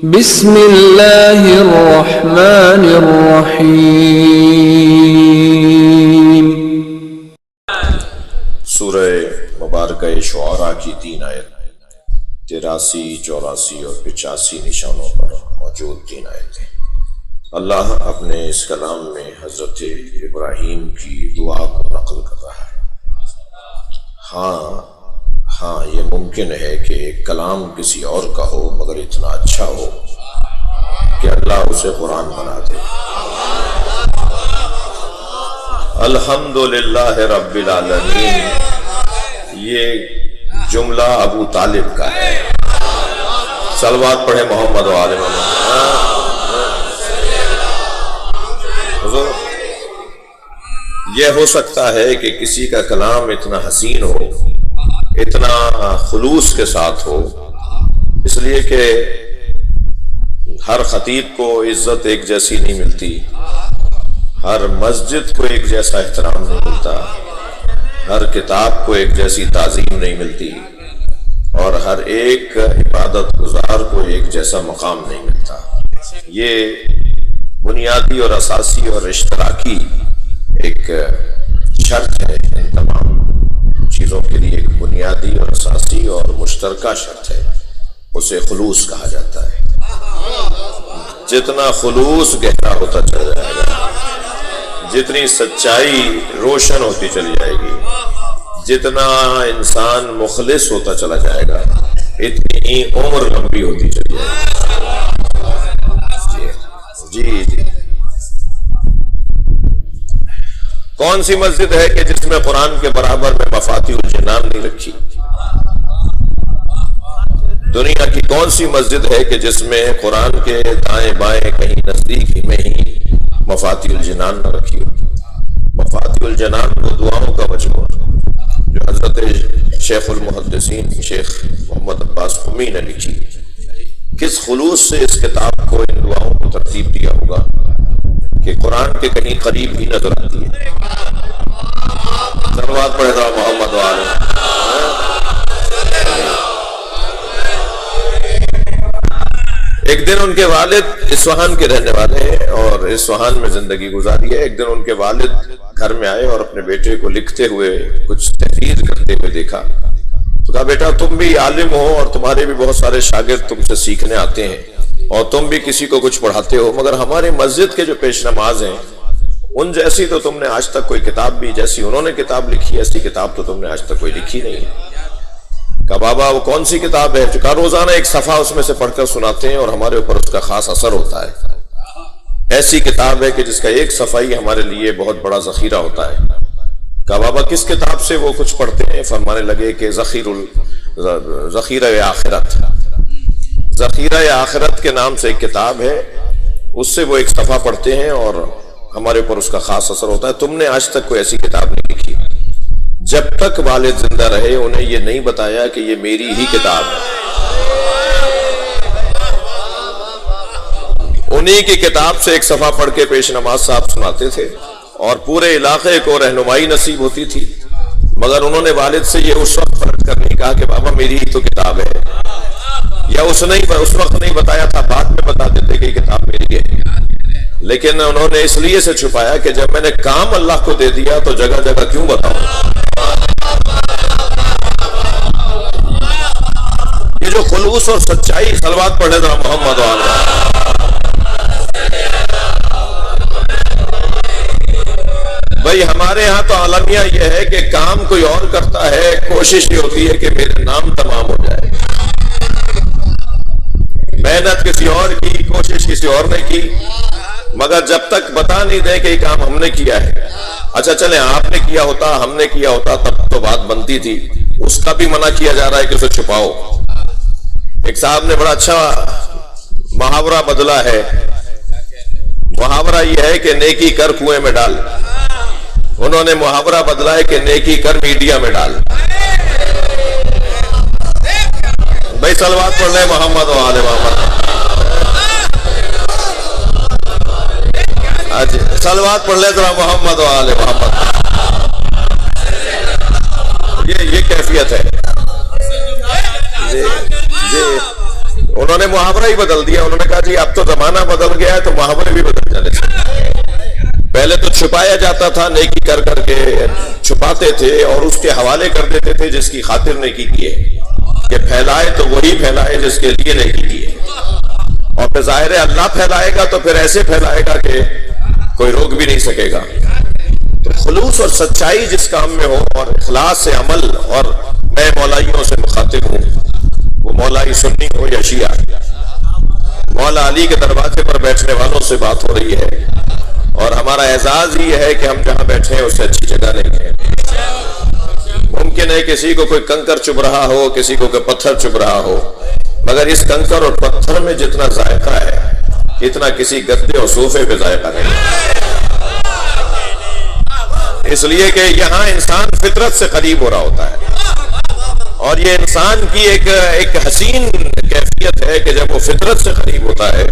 بسم اللہ الرحمن الرحیم۔ سورہ مبارکہ شعراء کی 3 آیت 83، 84 اور 85 نشانوں پر موجود 3 آیتیں۔ اللہ اپنے اس کلام میں حضرت ابراہیم کی دعا کو نقل کر رہا ہے۔ ہاں یہ ممکن ہے کہ ایک کلام کسی اور کا ہو مگر اتنا اچھا ہو کہ اللہ اسے قرآن بنا دے۔ الحمدللہ رب العالمین، یہ جملہ ابو طالب کا ہے۔ صلوات پڑھے محمد و آل محمد۔ حضور، یہ ہو سکتا ہے کہ کسی کا کلام اتنا حسین ہو، اتنا خلوص کے ساتھ ہو، اس لیے کہ ہر خطیب کو عزت ایک جیسی نہیں ملتی، ہر مسجد کو ایک جیسا احترام نہیں ملتا، ہر کتاب کو ایک جیسی تعظیم نہیں ملتی، اور ہر ایک عبادت گزار کو ایک جیسا مقام نہیں ملتا۔ یہ بنیادی اور اساسی اور اشتراکی ایک شرط ہے، ان تمام چیزوں کے لیے ایک بنیادی اور اساسی اور مشترکہ شرط ہے، اسے خلوص کہا جاتا ہے۔ جتنا خلوص گہرا ہوتا چلا جائے گا، جتنی سچائی روشن ہوتی چلی جائے گی، جتنا انسان مخلص ہوتا چلا جائے گا، اتنی ہی عمر لمبی ہوتی چلی جائے گی۔ جی کون سی مسجد ہے کہ جس میں قرآن کے برابر میں مفاتیح الجنان نہیں رکھی؟ دنیا کی کون سی مسجد ہے کہ جس میں قرآن کے دائیں بائیں کہیں نزدیک ہی میں ہی مفاتیح الجنان نہ رکھی ہو؟ مفاتیح الجنان وہ دعاؤں کا مجموعہ جو حضرت شیخ المحدثین شیخ محمد عباس قمی نے لکھی۔ کس خلوص سے اس کتاب کو، ان دعاؤں کو ترتیب دیا ہوگا کہ قرآن کے کہیں قریب ہی نظر آتی ہے۔ صلوات پڑھے گا محمد والے۔ ایک دن ان کے والد اصفہان کے رہنے والے ہیں اور اصفہان میں زندگی گزاری ہے۔ ایک دن ان کے والد گھر میں آئے اور اپنے بیٹے کو لکھتے ہوئے کچھ تحریر کرتے ہوئے دیکھا تو کہا، بیٹا تم بھی عالم ہو اور تمہارے بھی بہت سارے شاگرد تم سے سیکھنے آتے ہیں اور تم بھی کسی کو کچھ پڑھاتے ہو، مگر ہماری مسجد کے جو پیش نماز ہیں ان جیسی تو تم نے آج تک کوئی کتاب بھی، جیسی انہوں نے کتاب لکھی ایسی کتاب تو تم نے آج تک کوئی لکھی نہیں ہے۔ کہا بابا وہ کون سی کتاب ہے؟ کہا روزانہ ایک صفحہ اس میں سے پڑھ کر سناتے ہیں اور ہمارے اوپر اس کا خاص اثر ہوتا ہے۔ ایسی کتاب ہے کہ جس کا ایک صفحہ ہی ہمارے لیے بہت بڑا ذخیرہ ہوتا ہے۔ کہا بابا کس کتاب سے وہ کچھ پڑھتے ہیں؟ فرمانے لگے کہ ذخیرہ آخرت، ذخیرہ آخرت کے نام سے ایک کتاب ہے، اس سے وہ ایک صفحہ پڑھتے ہیں اور ہمارے اوپر اس کا خاص اثر ہوتا ہے۔ تم نے آج تک کوئی ایسی کتاب نہیں لکھی۔ جب تک والد زندہ رہے انہیں یہ نہیں بتایا کہ یہ میری ہی کتاب ہے۔ انہی کی کتاب سے ایک صفحہ پڑھ کے پیش نماز صاحب سناتے تھے اور پورے علاقے کو رہنمائی نصیب ہوتی تھی، مگر انہوں نے والد سے یہ اس وقت فرض کر نہیں کہا کہ بابا میری ہی تو کتاب ہے، یا اس وقت نہیں بتایا تھا، بعد میں بتا دیتے کہ یہ کتاب میری ہے۔ لیکن انہوں نے اس لیے سے چھپایا کہ جب میں نے کام اللہ کو دے دیا تو جگہ جگہ کیوں بتاؤں؟ یہ جو خلوص اور سچائی، صلوات پڑھے ذرا محمد والے۔ بھائی ہمارے ہاں تو عالمیہ یہ ہے کہ کام کوئی اور کرتا ہے، کوشش یہ ہوتی ہے کہ میرے نام تمام ہو جائے، محنت کسی اور کی، کوشش کسی اور نے کی، مگر جب تک بتا نہیں دیں کہ یہ کام ہم نے کیا ہے۔ اچھا چلیں آپ نے کیا ہوتا، ہم نے کیا ہوتا تب تو بات بنتی تھی، اس کا بھی منع کیا جا رہا ہے کہ اسے چھپاؤ۔ ایک صاحب نے بڑا اچھا محاورہ بدلا ہے، محاورہ یہ ہے کہ نیکی کر کنویں میں ڈال، انہوں نے محاورہ بدلا ہے کہ نیکی کر میڈیا میں ڈال۔ بھائی صلوات پڑھ لیں محمد و آل محمد۔ صلوات پڑھ لیں ذرا محمد و آل محمد۔ یہ کیفیت ہے۔ انہوں نے محاورہ ہی بدل دیا. انہوں نے کہا جی اب تو زمانہ بدل گیا ہے تو محاورے بھی بدل جانے چاہیے. پہلے تو چھپایا جاتا تھا, نیکی کر کر کے چھپاتے تھے اور اس کے حوالے کر دیتے تھے جس کی خاطر نیکی کی ہے. کہ پھیلائے تو وہی پھیلائے جس کے لیے نیکی کی ہے. اور پھر ظاہر ہے اللہ پھیلائے گا تو پھر ایسے پھیلائے گا کہ کوئی روک بھی نہیں سکے گا. تو خلوص اور سچائی جس کام میں ہو اور اخلاص سے عمل, اور میں مولائیوں سے مخاطب ہوں, وہ مولائی سنی ہو یا شیعہ, مولا علی کے دروازے پر بیٹھنے والوں سے بات ہو رہی ہے. اور ہمارا اعزاز یہ ہے کہ ہم جہاں بیٹھے ہیں اس سے اچھی جگہ نہیں ہے. ممکن ہے کسی کو کوئی کنکر چبھ رہا ہو, کسی کو کوئی پتھر چبھ رہا ہو, مگر اس کنکر اور پتھر میں جتنا ذائقہ ہے اتنا کسی گدے اور صوفے پہ ذائقہ نہیں ہے. اس لیے کہ یہاں انسان فطرت سے قریب ہو رہا ہوتا ہے, اور یہ انسان کی ایک حسین کیفیت ہے کہ جب وہ فطرت سے قریب ہوتا ہے,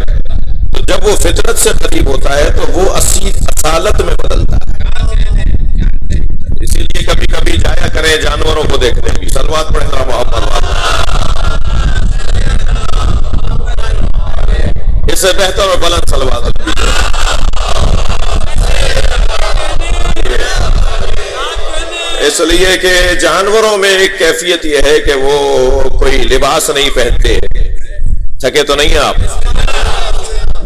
تو جب وہ فطرت سے قریب ہوتا ہے تو وہ اصالت میں بدلتا ہے. اسی لیے کبھی کبھی جایا کریں جانوروں کو دیکھنے بھی. صلوات پڑھیں ذرا محمد. اس سے بہتر اور بلند صلوات. اس لیے کہ جانوروں میں ایک کیفیت یہ ہے کہ وہ کوئی لباس نہیں پہنتے. تھکے تو نہیں ہیں آپ؟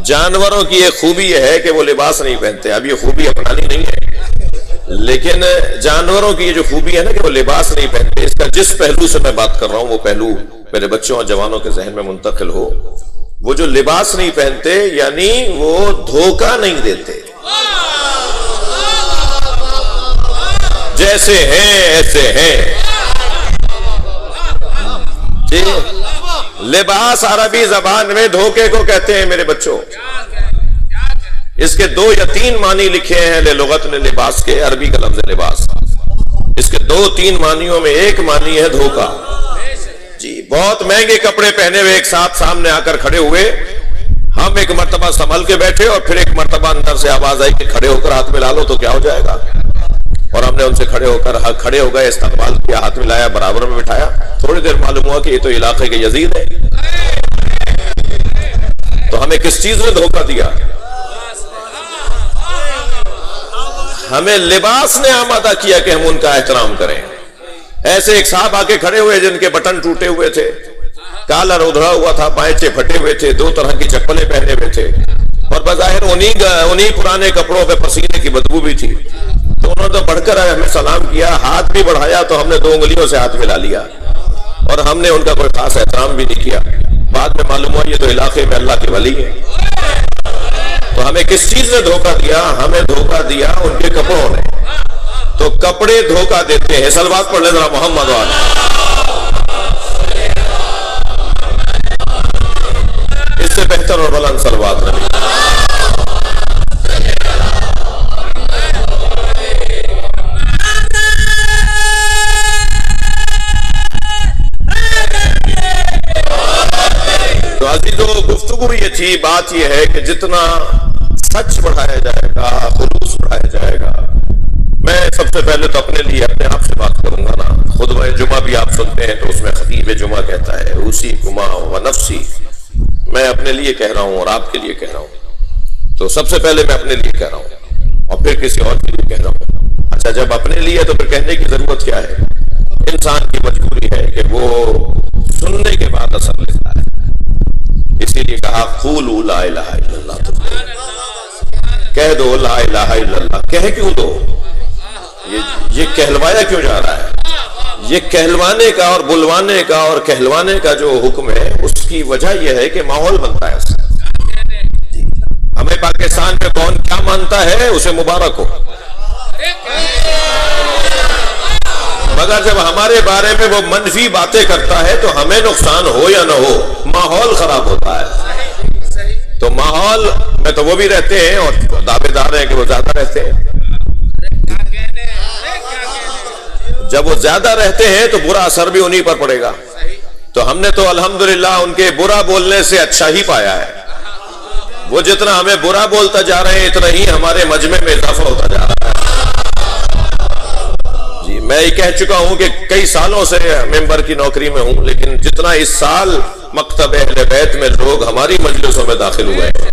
جانوروں کی ایک خوبی یہ ہے کہ وہ لباس نہیں پہنتے. اب یہ خوبی اپنانی نہیں ہے, لیکن جانوروں کی یہ جو خوبی ہے نا کہ وہ لباس نہیں پہنتے, اس کا جس پہلو سے میں بات کر رہا ہوں وہ پہلو میرے بچوں اور جوانوں کے ذہن میں منتقل ہو. وہ جو لباس نہیں پہنتے یعنی وہ دھوکہ نہیں دیتے. جیسے ہیں ایسے ہیں جی. لباس عربی زبان میں دھوکے کو کہتے ہیں میرے بچوں. اس کے 2 یا 3 معنی لکھے ہیں لغت نے لباس کے. عربی کا لفظ لباس, اس کے 2-3 معنیوں میں ایک معنی ہے دھوکہ. جی بہت مہنگے کپڑے پہنے ہوئے ایک ساتھ سامنے آ کر کھڑے ہوئے, ہم ایک مرتبہ سنبھل کے بیٹھے اور پھر ایک مرتبہ اندر سے آواز آئی کہ کھڑے ہو کر ہاتھ ملا لو تو کیا ہو جائے گا. اور ہم نے ان سے کھڑے ہو گئے, استقبال کیا, ہاتھ ملایا, برابر میں بٹھایا. تھوڑی دیر معلوم ہوا کہ یہ تو علاقے کے یزید ہے. تو ہمیں کس چیز نے دھوکہ دیا؟ ہمیں لباس نے آمادہ کیا کہ ہم ان کا احترام کریں. ایسے ایک صاحب آ کے کھڑے ہوئے جن کے بٹن ٹوٹے ہوئے تھے, کالر ادھڑا ہوا تھا, پائچے پھٹے ہوئے تھے, 2 طرح کی چپلیں پہنے ہوئے تھے, اور بظاہر انہی پرانے کپڑوں پہ پسینے کی بدبو بھی تھی. تو انہوں نے بڑھ کر ہمیں سلام کیا, ہاتھ بھی بڑھایا, تو ہم نے 2 انگلیوں سے ہاتھ ملا لیا, اور ہم نے ان کا کوئی خاص احترام بھی نہیں کیا. بعد میں معلوم ہوا یہ تو علاقے میں اللہ کے ولی ہے. تو ہمیں کس چیز نے دھوکہ دیا؟ ہمیں دھوکہ دیا ان کے کپڑوں نے. تو کپڑے دھوکہ دیتے ہیں. صلوات پڑھ لیں ذرا محمد والا. اس سے بہتر اور بلند صلوات نبی. تو عزیزو گفتگو یہ تھی, بات یہ ہے کہ جتنا سچ بڑھایا جائے گا, خلوص بڑھایا جائے گا. میں سب سے پہلے تو اپنے لیے اپنے آپ سے بات کروں گا نا. خطبہ جمعہ بھی آپ سنتے ہیں تو اس میں خطیب جمعہ کہتا ہے اوصیکما و نفسی. میں اپنے لیے کہہ رہا ہوں اور آپ کے لیے کہہ رہا ہوں. تو سب سے پہلے میں اپنے لیے کہہ رہا ہوں اور پھر کسی اور کے لیے کہہ رہا ہوں. اچھا, جب اپنے لیے تو پھر کہنے کی ضرورت کیا ہے؟ انسان کی مجبوری ہے کہ وہ سننے کے بعد اثر لیتا ہے. اسی لیے کہا قولوا لا الہ الا اللہ, کہہ دو لا الہ الا اللہ. کہہ کیوں دو؟ یہ کہلوایا کیوں جا رہا ہے؟ یہ کہلوانے کا اور بلوانے کا اور کہلوانے کا جو حکم ہے اس کی وجہ یہ ہے کہ ماحول بنتا ہے. ہمیں پاکستان میں کون کیا مانتا ہے اسے مبارک ہو, مگر جب ہمارے بارے میں وہ منفی باتیں کرتا ہے تو ہمیں نقصان ہو یا نہ ہو, ماحول خراب ہوتا ہے. تو ماحول میں تو وہ بھی رہتے ہیں اور دعوے دار ہیں کہ وہ زیادہ رہتے ہیں. جب وہ زیادہ رہتے ہیں تو برا اثر بھی انہی پر پڑے گا. تو ہم نے تو الحمدللہ ان کے برا بولنے سے اچھا ہی پایا ہے. وہ جتنا ہمیں برا بولتا جا رہے ہیں اتنا ہی ہمارے مجمع میں اضافہ ہوتا جا رہا ہے. جی میں یہ کہہ چکا ہوں کہ کئی سالوں سے ممبر کی نوکری میں ہوں, لیکن جتنا اس سال مکتب اہل بیت میں لوگ ہماری مجلسوں میں داخل ہوئے ہیں.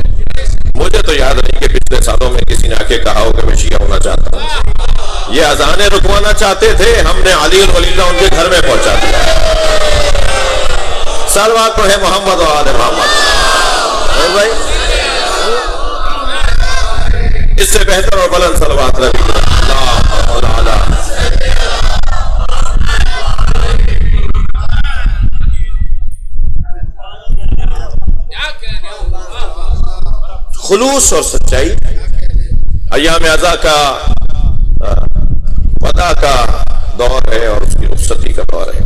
مجھے تو یاد نہیں کہ پچھلے سالوں میں کسی نے آ کے کہا ہو کہ میں شیعہ ہونا چاہتا ہوں. یہ اذانیں رکوانا چاہتے تھے, ہم نے علی ولی اللہ ان کے گھر میں پہنچا دیا. صلوات پڑھے محمد و آل محمد. بھائی اس سے بہتر اور بلند صلوات نبی خلوص اور سچائی. ایام عزا کا ودا کا دور ہے اور اس کی رخصتی کا دور ہے,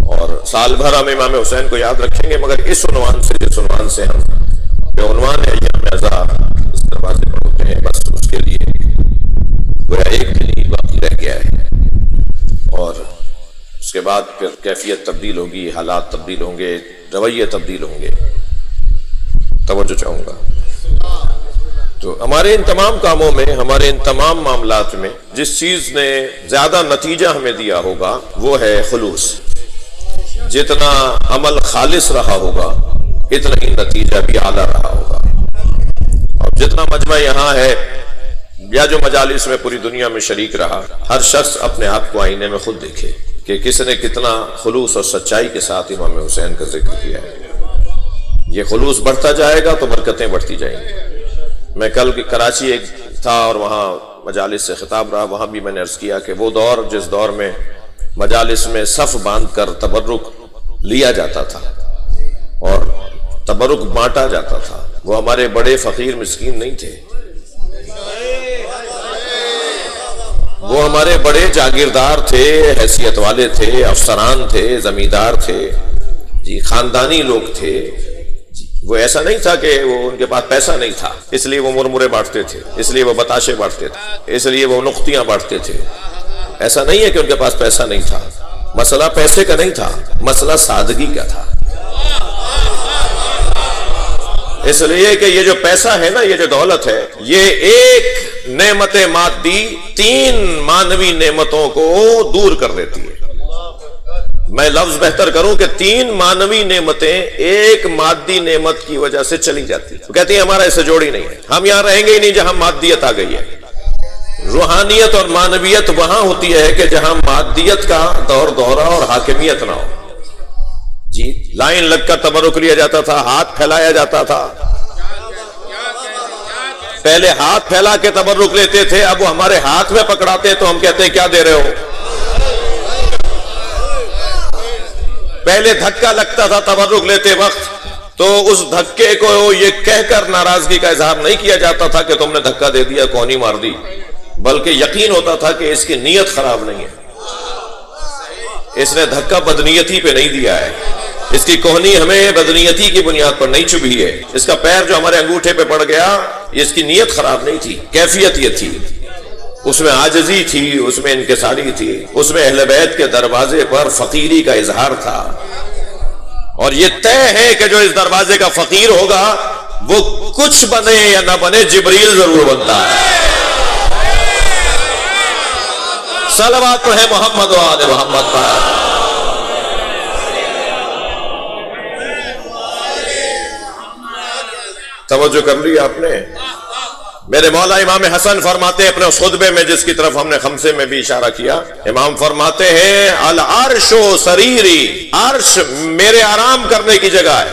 اور سال بھر ہم امام حسین کو یاد رکھیں گے, مگر اس عنوان سے, جس عنوان سے ہم جو عنوان ہے ایام عزا اس دروازے پر ہوتے ہیں, بس اس کے لیے گویا ایک دن ہی باقی رہ گیا ہے, اور اس کے بعد پھر کیفیت تبدیل ہوگی, حالات تبدیل ہوں گے, رویے تبدیل ہوں گے. توجہ چاہوں گا. تو ہمارے ان تمام کاموں میں, ہمارے ان تمام معاملات میں جس چیز نے زیادہ نتیجہ ہمیں دیا ہوگا وہ ہے خلوص. جتنا عمل خالص رہا ہوگا اتنا ہی نتیجہ بھی اعلیٰ رہا ہوگا. اور جتنا مجمع یہاں ہے یا جو مجالس میں پوری دنیا میں شریک رہا, ہر شخص اپنے آپ کو آئینے میں خود دیکھے کہ کس نے کتنا خلوص اور سچائی کے ساتھ امام حسین کا ذکر کیا ہے. یہ خلوص بڑھتا جائے گا تو برکتیں بڑھتی جائیں گی. میں کل کراچی ایک تھا اور وہاں مجالس سے خطاب رہا, وہاں بھی میں نے عرض کیا کہ وہ دور, جس دور میں مجالس میں صف باندھ کر تبرک لیا جاتا تھا اور تبرک بانٹا جاتا تھا, وہ ہمارے بڑے فقیر مسکین نہیں تھے, وہ ہمارے بڑے جاگیردار تھے, حیثیت والے تھے, افسران تھے, زمیندار تھے, جی خاندانی لوگ تھے. وہ ایسا نہیں تھا کہ وہ ان کے پاس پیسہ نہیں تھا اس لیے وہ مرمرے بانٹتے تھے, اس لیے وہ بتاشے بانٹتے تھے, اس لیے وہ نختیاں بانٹتے تھے. ایسا نہیں ہے کہ ان کے پاس پیسہ نہیں تھا. مسئلہ پیسے کا نہیں تھا, مسئلہ سادگی کا تھا. اس لیے کہ یہ جو پیسہ ہے نا, یہ جو دولت ہے, یہ ایک نعمت مادی 3 مانوی نعمتوں کو دور کر دیتی ہے. میں لفظ بہتر کروں کہ 3 مانوی نعمتیں ایک مادی نعمت کی وجہ سے چلی جاتی ہیں. کہتی ہیں ہمارا اس سے جوڑ ہی نہیں ہے, ہم یہاں رہیں گے ہی نہیں جہاں مادیت آ گئی ہے. روحانیت اور مانویت وہاں ہوتی ہے کہ جہاں مادیت کا دور دورہ اور حاکمیت نہ ہو. جی لائن لگ کر تبرک لیا جاتا تھا, ہاتھ پھیلایا جاتا تھا. پہلے ہاتھ پھیلا کے تبرک لیتے تھے, اب وہ ہمارے ہاتھ میں پکڑاتے تو ہم کہتے ہیں کیا دے رہے ہو. پہلے دھکا لگتا تھا تبرک لیتے وقت, تو اس دھکے کو یہ کہہ کر ناراضگی کا اظہار نہیں کیا جاتا تھا کہ تم نے دھکا دے دیا, کونی مار دی, بلکہ یقین ہوتا تھا کہ اس کی نیت خراب نہیں ہے, اس نے دھکا بدنیتی پہ نہیں دیا ہے, اس کی کوہنی ہمیں بدنیتی کی بنیاد پر نہیں چبھی ہے, اس کا پیر جو ہمارے انگوٹھے پہ پڑ گیا اس کی نیت خراب نہیں تھی, کیفیت یہ تھی, اس میں عاجزی تھی, اس میں انکساری تھی, اس میں اہل بیت کے دروازے پر فقیری کا اظہار تھا. اور یہ طے ہے کہ جو اس دروازے کا فقیر ہوگا وہ کچھ بنے یا نہ بنے جبریل ضرور بنتا ہے. صلوات پڑھے محمد و آل محمد پر. توجہ کر لی آپ نے. میرے مولا امام حسن فرماتے ہیں اپنے اس خطبے میں, جس کی طرف ہم نے خمسے میں بھی اشارہ کیا, امام فرماتے ہیں العرش و سریری, عرش میرے آرام کرنے کی جگہ ہے,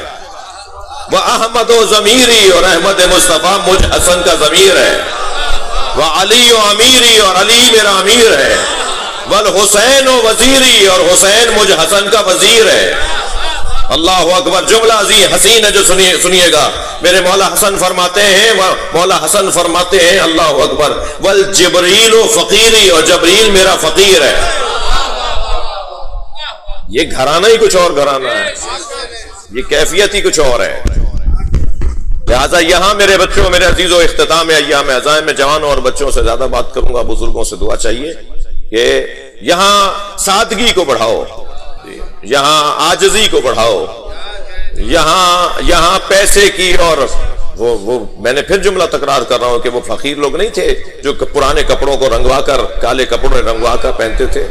وہ احمد و ضمیری, اور احمد مصطفیٰ مجھ حسن کا ضمیر ہے, وہ علی و امیری, اور علی میرا امیر ہے, والحسین و وزیری, اور حسین مجھ حسن کا وزیر ہے. اللہ اکبر. جملہ عظیم حسین ہے جو سنیے گا. میرے مولا حسن فرماتے ہیں, مولا حسن فرماتے ہیں اللہ اکبر, والجبریل فقیری, اور جبریل میرا فقیر ہے. یہ گھرانہ ہی کچھ اور گھرانہ ہے, یہ کیفیت ہی کچھ اور ہے. لہٰذا یہاں میرے بچوں, میرے عزیزوں, اختتام ایام عزائم میں جوانوں اور بچوں سے زیادہ بات کروں گا. بزرگوں سے دعا چاہیے کہ یہاں سادگی کو بڑھاؤ, یہاں عاجزی کو بڑھاؤ, یہاں پیسے کی, اور وہ میں نے پھر جملہ تکرار کر رہا ہوں کہ وہ فقیر لوگ نہیں تھے جو پرانے کپڑوں کو رنگوا کر, کالے کپڑوں رنگوا کر پہنتے تھے.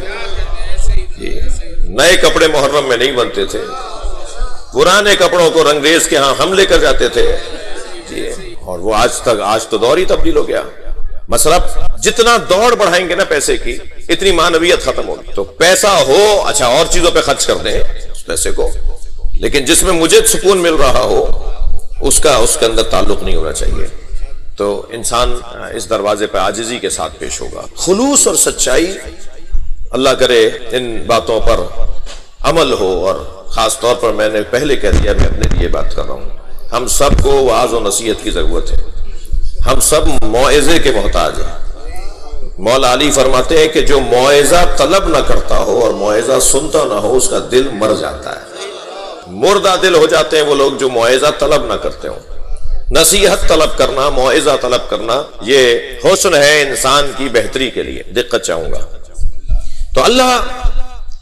نئے کپڑے محرم میں نہیں بنتے تھے. پرانے کپڑوں کو رنگریز کے ہاں ہم لے کر جاتے تھے جی، اور وہ آج تو دور ہی تبدیل ہو گیا۔ مسئلہ جتنا دوڑ بڑھائیں گے نا پیسے کی، اتنی معنویت ختم ہوگی۔ تو پیسہ ہو اچھا اور چیزوں پہ خرچ کر دیں اس پیسے کو، لیکن جس میں مجھے سکون مل رہا ہو اس کے اندر تعلق نہیں ہونا چاہیے۔ تو انسان اس دروازے پہ عاجزی کے ساتھ پیش ہوگا۔ خلوص اور سچائی، اللہ کرے ان باتوں پر عمل ہو، اور خاص طور پر میں نے پہلے کہہ دیا، میں اپنے لیے بات کر رہا ہوں، ہم سب کو وعظ و نصیحت کی ضرورت ہے، ہم سب موعظے کے محتاج ہیں۔ مولا علی فرماتے ہیں کہ جو موعظہ طلب نہ کرتا ہو اور موعظہ سنتا نہ ہو، اس کا دل مر جاتا ہے۔ مردہ دل ہو جاتے ہیں وہ لوگ جو موعظہ طلب نہ کرتے ہوں۔ نصیحت طلب کرنا، موعظہ طلب کرنا، یہ حسن ہے انسان کی بہتری کے لیے۔ دقت چاہوں گا تو اللہ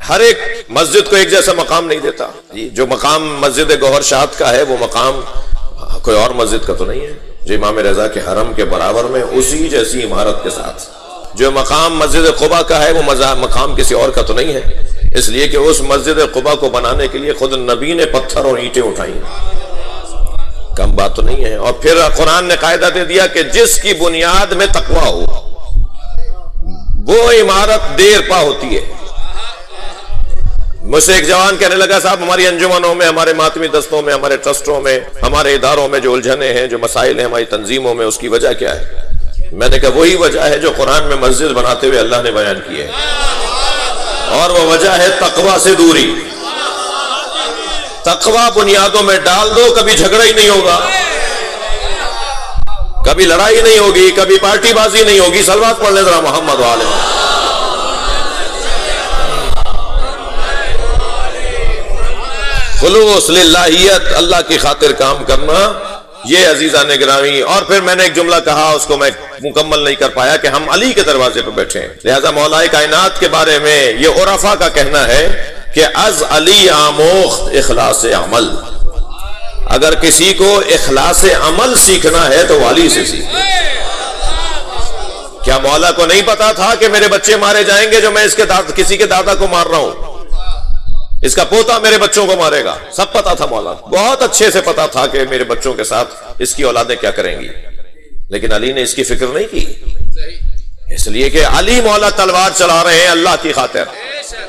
ہر ایک مسجد کو ایک جیسا مقام نہیں دیتا جی۔ جو مقام مسجد گوہر شاد کا ہے وہ مقام کوئی اور مسجد کا تو نہیں ہے جو امام رضا کے حرم کے برابر میں اسی جیسی عمارت کے ساتھ۔ جو مقام مسجد قباء کا ہے وہ مقام کسی اور کا تو نہیں ہے، اس لیے کہ اس مسجد قباء کو بنانے کے لیے خود نبی نے پتھر اور اینٹیں اٹھائیں، کم بات تو نہیں ہے۔ اور پھر قرآن نے قاعدہ دے دیا کہ جس کی بنیاد میں تقویٰ ہو وہ عمارت دیر پا ہوتی ہے۔ مجھ سے ایک جوان کہنے لگا، صاحب ہماری انجمنوں میں، ہمارے ماتمی دستوں میں، ہمارے ٹرسٹوں میں، ہمارے اداروں میں جو الجھنیں ہیں، جو مسائل ہیں ہماری تنظیموں میں، اس کی وجہ کیا ہے؟ میں نے کہا وہی وجہ ہے جو قرآن میں مسجد بناتے ہوئے اللہ نے بیان کی ہے، اور وہ وجہ ہے تقویٰ سے دوری۔ تقویٰ بنیادوں میں ڈال دو، کبھی جھگڑا ہی نہیں ہوگا، کبھی لڑائی نہیں ہوگی، کبھی پارٹی بازی نہیں ہوگی۔ صلوات پڑھ لیں ذرا محمد والے۔ خلوص، للہیت، اللہ کی خاطر کام کرنا، یہ عزیزان گرامی۔ اور پھر میں نے ایک جملہ کہا، اس کو میں مکمل نہیں کر پایا، کہ ہم علی کے دروازے پہ بیٹھے ہیں، لہذا مولا کائنات کے بارے میں یہ عرفا کا کہنا ہے کہ از علی آموخت اخلاص عمل۔ اگر کسی کو اخلاص عمل سیکھنا ہے تو علی سے سیکھے۔ کیا مولا کو نہیں پتا تھا کہ میرے بچے مارے جائیں گے جو میں کسی کے دادا کو مار رہا ہوں؟ اس کا پوتا میرے بچوں کو مارے گا، سب پتا تھا مولا، بہت اچھے سے پتا تھا کہ میرے بچوں کے ساتھ اس کی اولادیں کیا کریں گی، لیکن علی نے اس کی فکر نہیں کی، اس لیے کہ علی مولا تلوار چلا رہے ہیں اللہ کی خاطر۔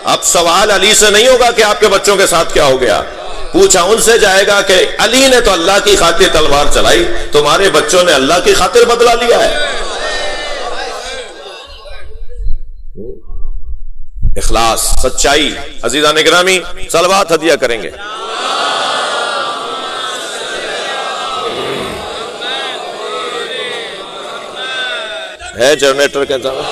اب سوال علی سے نہیں ہوگا کہ آپ کے بچوں کے ساتھ کیا ہو گیا، پوچھا ان سے جائے گا کہ علی نے تو اللہ کی خاطر تلوار چلائی، تمہارے بچوں نے اللہ کی خاطر بدلہ لیا ہے۔ اخلاص، سچائی، عزیزان گرامی صلوات ہدیہ کریں گے۔ ہے جنریٹر کا انتظام؟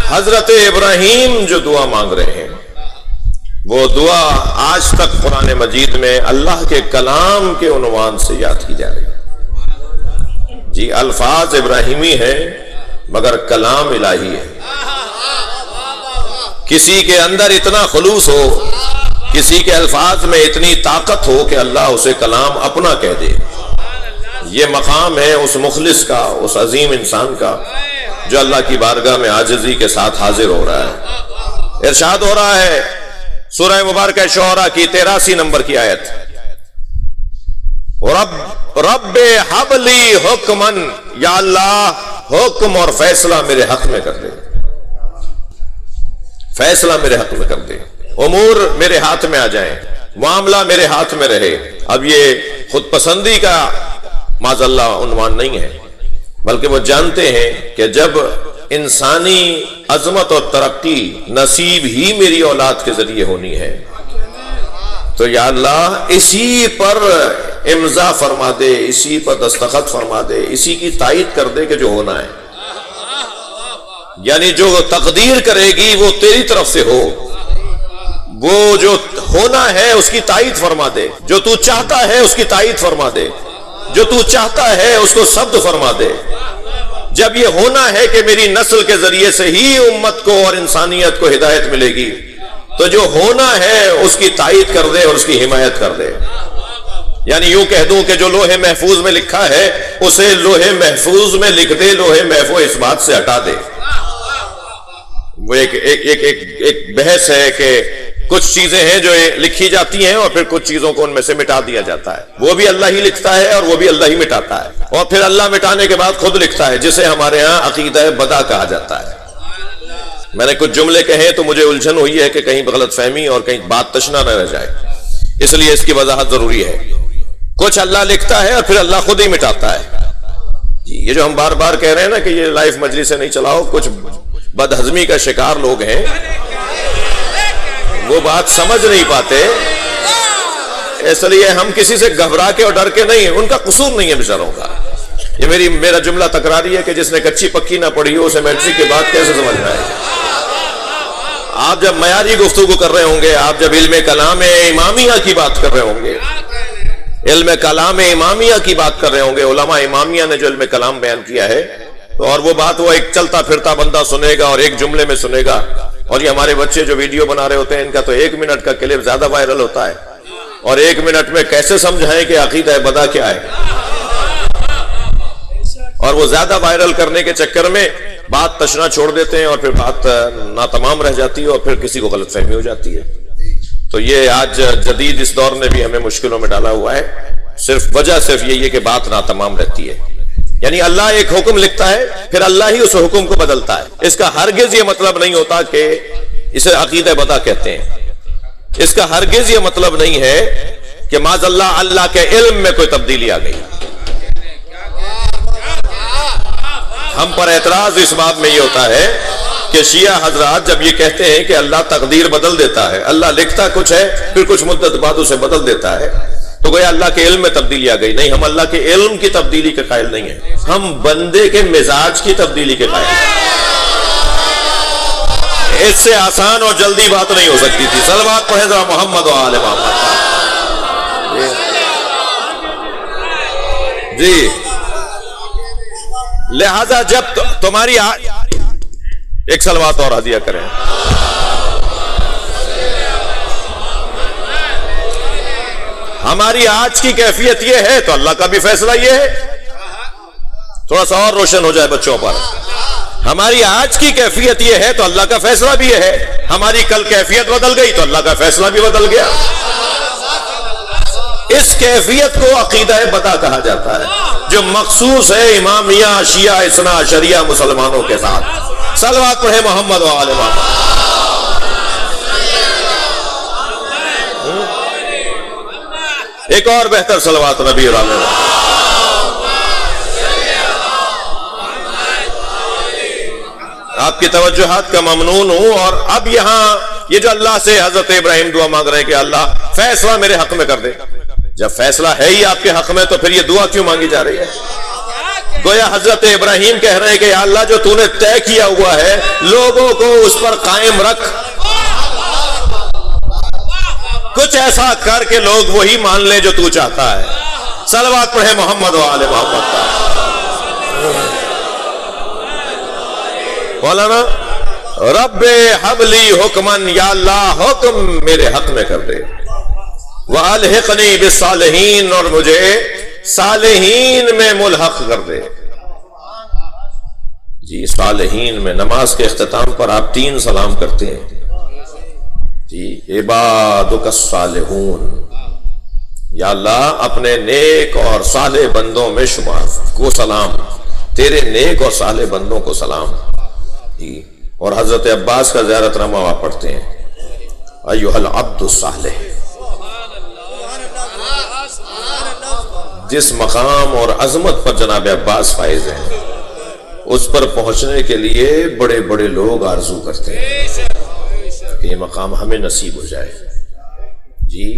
حضرت ابراہیم جو دعا مانگ رہے ہیں وہ دعا آج تک قرآن مجید میں اللہ کے کلام کے عنوان سے یاد کی جا رہی ہے جی۔ الفاظ ابراہیمی ہیں مگر کلام الہی ہے۔ کسی کے اندر اتنا خلوص ہو، کسی کے الفاظ میں اتنی طاقت ہو کہ اللہ اسے کلام اپنا کہہ دے، یہ مقام ہے اس مخلص کا، اس عظیم انسان کا جو اللہ کی بارگاہ میں عاجزی کے ساتھ حاضر ہو رہا ہے۔ ارشاد ہو رہا ہے سورہ مبارکہ شعراء کی 83 نمبر کی آیت، رب حب لی حکمن، یا اللہ حکم اور فیصلہ میرے حق میں کر دے، فیصلہ میرے حق میں کر دے، امور میرے ہاتھ میں آ جائیں، معاملہ میرے ہاتھ میں رہے۔ اب یہ خود پسندی کا معاذ اللہ عنوان نہیں ہے، بلکہ وہ جانتے ہیں کہ جب انسانی عظمت اور ترقی نصیب ہی میری اولاد کے ذریعے ہونی ہے تو یا اللہ اسی پر امضا فرما دے، اسی پر دستخط فرما دے، اسی کی تائید کر دے کہ جو ہونا ہے، یعنی جو تقدیر کرے گی وہ تیری طرف سے ہو، وہ جو ہونا ہے اس کی تائید فرما دے، جو تو چاہتا ہے اس کی تائید فرما دے۔ جو تو چاہتا ہے اس کو ثبت فرما دے. جب یہ ہونا ہے کہ میری نسل کے ذریعے سے ہی امت کو اور انسانیت کو ہدایت ملے گی، تو جو ہونا ہے اس کی تائید کر دے اور اس کی حمایت کر دے. یعنی یوں کہہ دوں کہ جو لوح محفوظ میں لکھا ہے اسے لوح محفوظ میں لکھ دے، لوح محفوظ اس بات سے ہٹا دے. وہ ایک بحث ہے کہ کچھ چیزیں ہیں جو لکھی جاتی ہیں اور پھر کچھ چیزوں کو ان میں سے مٹا دیا جاتا ہے. وہ بھی اللہ ہی لکھتا ہے اور وہ بھی اللہ ہی مٹاتا ہے، اور پھر اللہ مٹانے کے بعد خود لکھتا ہے، جسے ہمارے ہاں عقیدہ بدع کہا جاتا ہے. میں نے کچھ جملے کہے تو مجھے الجھن ہوئی ہے کہ کہیں غلط فہمی اور کہیں بات تشنا نہ رہ جائے، اس لیے اس کی وضاحت ضروری ہے. کچھ اللہ لکھتا ہے اور پھر اللہ خود ہی مٹاتا ہے. جی یہ جو ہم بار بار کہہ رہے ہیں نا کہ یہ لائف مجلس سے نہیں چلاؤ، کچھ بدہضمی کا شکار لوگ ہیں، وہ بات سمجھ نہیں پاتے، اس لیے ہم کسی سے گھبرا کے اور ڈر کے نہیں، ان کا قصور نہیں ہے بیچاروں کا. یہ میرا جملہ تکراری ہے کہ جس نے کچی پکی نہ پڑھی ہو اسے میٹرک کے بعد کیسے سمجھ میں آئے. آپ جب معیاری گفتگو کر رہے ہوں گے، آپ جب علم کلام امامیہ کی بات کر رہے ہوں گے، علم کلام امامیہ کی بات کر رہے ہوں گے، علماء امامیہ نے جو علم کلام بیان کیا ہے، اور وہ بات وہ ایک چلتا پھرتا بندہ سنے گا اور ایک جملے میں سنے گا. اور یہ ہمارے بچے جو ویڈیو بنا رہے ہوتے ہیں، ان کا تو 1 منٹ کا کلپ زیادہ وائرل ہوتا ہے، اور 1 منٹ میں کیسے سمجھائیں کہ عقیدہ بدع کیا ہے. اور وہ زیادہ وائرل کرنے کے چکر میں بات تشنا چھوڑ دیتے ہیں اور پھر بات ناتمام رہ جاتی ہے اور پھر کسی کو غلط فہمی ہو جاتی ہے. تو یہ آج جدید اس دور نے بھی ہمیں مشکلوں میں ڈالا ہوا ہے. وجہ صرف یہی ہے کہ بات ناتمام رہتی ہے. یعنی اللہ ایک حکم لکھتا ہے، پھر اللہ ہی اس حکم کو بدلتا ہے. اس کا ہرگز یہ مطلب نہیں ہوتا کہ اسے عقیدہ بدع کہتے ہیں. اس کا ہرگز یہ مطلب نہیں ہے کہ معاذ اللہ کے علم میں کوئی تبدیلی آ گئی. ہم پر اعتراض اس بات میں یہ ہوتا ہے کہ شیعہ حضرات جب یہ کہتے ہیں کہ اللہ تقدیر بدل دیتا ہے، اللہ لکھتا کچھ ہے پھر کچھ مدت بعد اسے بدل دیتا ہے، تو گویا اللہ کے علم میں تبدیلی آ گئی. نہیں، ہم اللہ کے علم کی تبدیلی کے قائل نہیں ہیں، ہم بندے کے مزاج کی تبدیلی کے قائل ہیں. اس سے آسان اور جلدی بات نہیں ہو سکتی تھی. صلوات پڑھیں ذرا محمد و آل محمد. جی لہذا جب تمہاری ایک صلوات اور ہدیہ کریں. ہماری آج کی کیفیت یہ ہے تو اللہ کا بھی فیصلہ یہ ہے. تھوڑا سا اور روشن ہو جائے بچوں پر. ہماری آج کی کیفیت یہ ہے تو اللہ کا فیصلہ بھی یہ ہے. ہماری کل کیفیت بدل گئی تو اللہ کا فیصلہ بھی بدل گیا. اس کیفیت کو عقیدہ بدع کہا جاتا ہے جو مخصوص ہے امامیہ شیعہ اثنا عشریہ مسلمانوں کے ساتھ. صلوات پڑھے محمد و آل محمد. ایک اور بہتر صلوات نبی اور آل. آپ کی توجہات کا ممنون ہوں. اور اب یہاں یہ جو اللہ سے حضرت ابراہیم دعا مانگ رہے ہیں کہ اللہ فیصلہ میرے حق میں کر دے، جب فیصلہ ہے ہی آپ کے حق میں تو پھر یہ دعا کیوں مانگی جا رہی ہے؟ گویا حضرت ابراہیم کہہ رہے ہیں کہ یا اللہ جو تو نے طے کیا ہوا ہے لوگوں کو اس پر قائم رکھ، کچھ ایسا کر کے لوگ وہی مان لیں جو تو چاہتا ہے. صلوات پڑھے محمد و آل محمد. مولانا رب حب لی حکمن، یا اللہ حکم میرے حق میں کر دے. وَأَلْحِقْنِي بِالصَّالِحِينَ، اور مجھے صالحین میں ملحق کر دے. جی صالحین میں نماز کے اختتام پر آپ 3 سلام کرتے ہیں. جی عبادک الصالحون، یا اللہ اپنے نیک اور صالح بندوں میں شمار کو سلام، تیرے نیک اور صالح بندوں کو سلام. جی اور حضرت عباس کا زیارت نامہ آپ پڑھتے ہیں، ایھا العبد الصالح. جس مقام اور عظمت پر جناب عباس فائز ہیں اس پر پہنچنے کے لیے بڑے بڑے لوگ آرزو کرتے ہیں کہ یہ مقام ہمیں نصیب ہو جائے. جی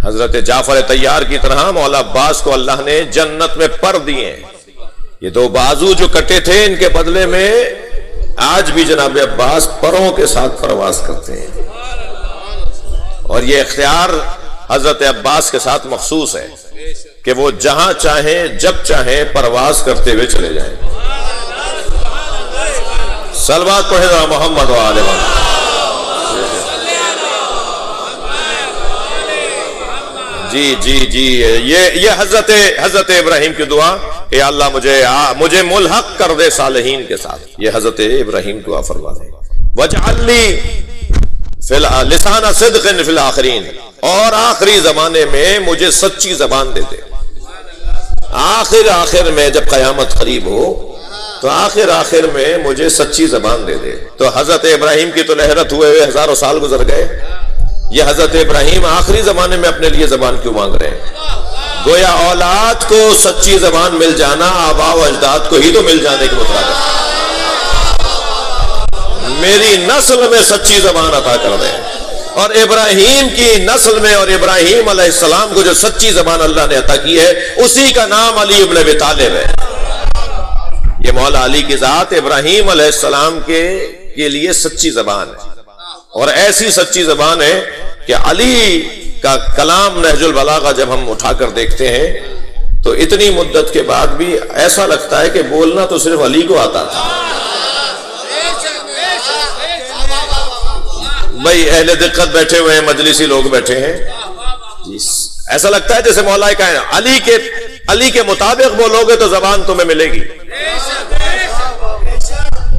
حضرت جعفر طیار کی طرح مولا عباس کو اللہ نے جنت میں پر دیے. یہ 2 بازو جو کٹے تھے ان کے بدلے میں آج بھی جناب عباس پروں کے ساتھ پرواز کرتے ہیں، اور یہ اختیار حضرت عباس کے ساتھ مخصوص ہے. کہ وہ جہاں چاہیں جب چاہیں پرواز کرتے ہوئے چلے جائیں. صلوات پڑھے ذرا محمد و آل محمد. جی جی جی یہ حضرت ابراہیم کی دعا کہ یا اللہ مجھے ملحق کر دے صالحین کے ساتھ. یہ حضرت ابراہیم دعا فرما رہے ہیں. وجعل لی لسان صدق فی الاخرین، اور آخری زمانے میں مجھے سچی زبان دے دے. آخر میں جب قیامت قریب ہو تو آخر میں مجھے سچی زبان دے دے. تو حضرت ابراہیم کی تو لہرت ہوئے ہزاروں سال گزر گئے. یہ حضرت ابراہیم آخری زمانے میں اپنے لیے زبان کیوں مانگ رہے ہیں؟ گویا اولاد کو سچی زبان مل جانا آباء و اجداد کو ہی تو مل جانے کے مطابق. میری نسل میں سچی زبان عطا کر دے. اور ابراہیم کی نسل میں اور ابراہیم علیہ السلام کو جو سچی زبان اللہ نے عطا کی ہے اسی کا نام علی ابن ابی طالب ہے. یہ مولا علی کی ذات ابراہیم علیہ السلام کے لیے سچی زبان ہے، اور ایسی سچی زبان ہے کہ علی کا کلام نہج البلاغہ جب ہم اٹھا کر دیکھتے ہیں تو اتنی مدت کے بعد بھی ایسا لگتا ہے کہ بولنا تو صرف علی کو آتا تھا. بھائی اہل دقت بیٹھے ہوئے ہیں، مجلسی لوگ بیٹھے ہیں، ایسا لگتا ہے جیسے مولا کائنات علی کے مطابق بولو گے تو زبان تمہیں ملے گی.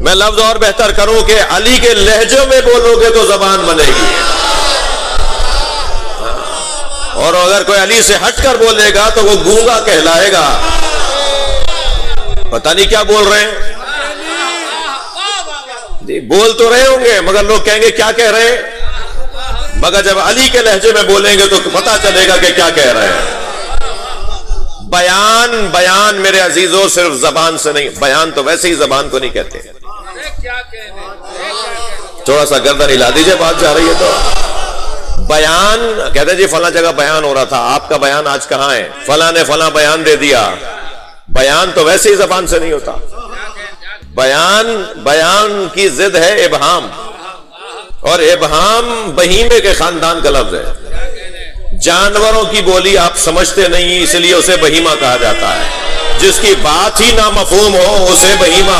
میں لفظ اور بہتر کروں کہ علی کے لہجوں میں بولو گے تو زبان بنے گی. اور اگر کوئی علی سے ہٹ کر بولے گا تو وہ گونگا کہلائے گا. پتہ نہیں کیا بول رہے ہیں. جی بول تو رہے ہوں گے مگر لوگ کہیں گے کیا کہہ رہے ہیں. مگر جب علی کے لہجے میں بولیں گے تو پتہ چلے گا کہ کیا کہہ رہے ہیں. بیان میرے عزیزوں صرف زبان سے نہیں، بیان تو ویسے ہی زبان کو نہیں کہتے. تھوڑا سا گردن ہلا دیجئے، بات جا رہی ہے تو. بیان کہتے ہیں جی فلاں جگہ بیان ہو رہا تھا، آپ کا بیان آج کہاں ہے؟ فلاں نے فلاں بیان دے دیا. بیان تو ویسے ہی زبان سے نہیں ہوتا. بیان کی ضد ہے ابہام، اور ابہام بہیمے کے خاندان کا لفظ ہے. جانوروں کی بولی آپ سمجھتے نہیں اس لیے اسے بہیمہ کہا جاتا ہے. جس کی بات ہی نامفہوم ہو اسے بہیمہ،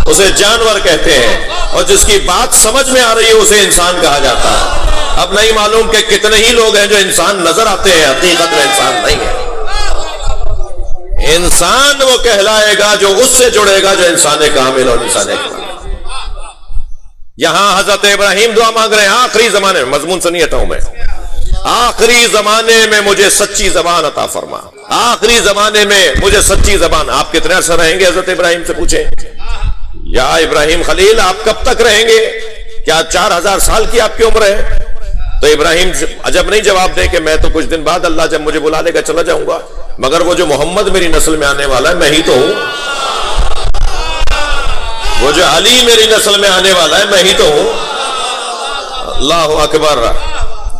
اسے جانور کہتے ہیں، اور جس کی بات سمجھ میں آ رہی ہے اسے انسان کہا جاتا ہے. اب نہیں معلوم کہ کتنے ہی لوگ ہیں جو انسان نظر آتے ہیں، حقیقت میں انسان نہیں ہے. انسان وہ کہلائے گا جو اس سے جڑے گا جو انسان کامل اور انسان کامل. یہاں حضرت ابراہیم دعا مانگ رہے ہیں آخری زمانے میں. مضمون سے نہیں ہٹا ہوں میں. آخری زمانے میں مجھے سچی زبان عطا فرما. آخری زمانے میں مجھے سچی زبان. آپ کتنے عرصہ رہیں گے؟ حضرت ابراہیم سے پوچھیں یا ابراہیم خلیل آپ کب تک رہیں گے؟ کیا 4000 سال کی آپ کی عمر ہے؟ تو ابراہیم عجب نہیں جواب دے کہ میں تو کچھ دن بعد اللہ جب مجھے بلا لے گا چلا جاؤں گا، مگر وہ جو محمد میری نسل میں آنے والا ہے میں ہی تو ہوں. وہ جو علی میری نسل میں آنے والا ہے میں ہی تو ہوں. اللہ اکبر.